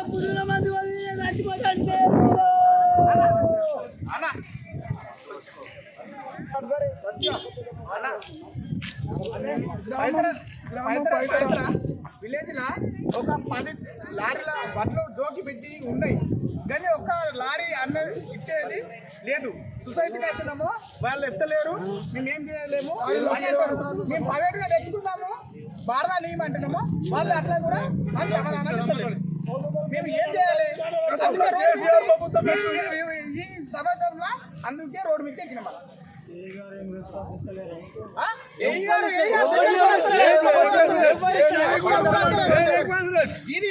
పురుగుల మంది చచ్చిపోతాంటే విలేజ్ లా ఒక 10 లారీల బట్లు జోకి పెట్టి ఉన్నాయి, కానీ ఒక్క లారీ అన్న ఇచ్చేది లేదు. సొసైటీకి వేస్తున్నాము, వాళ్ళు ఇస్తలేరు, మేము ఏం చేయలేము. మేము ప్రైవేట్ గా తెచ్చుకుందాము, భారదా నియమ అంటున్నాము, వాళ్ళు అట్లా కూడా మాకు సమాధానం ఇస్తలేరు. మేము ఏం చేయాలి? ఈ సమాజంలో అందుకే రోడ్డు మీద ఎక్కినాం. ఇది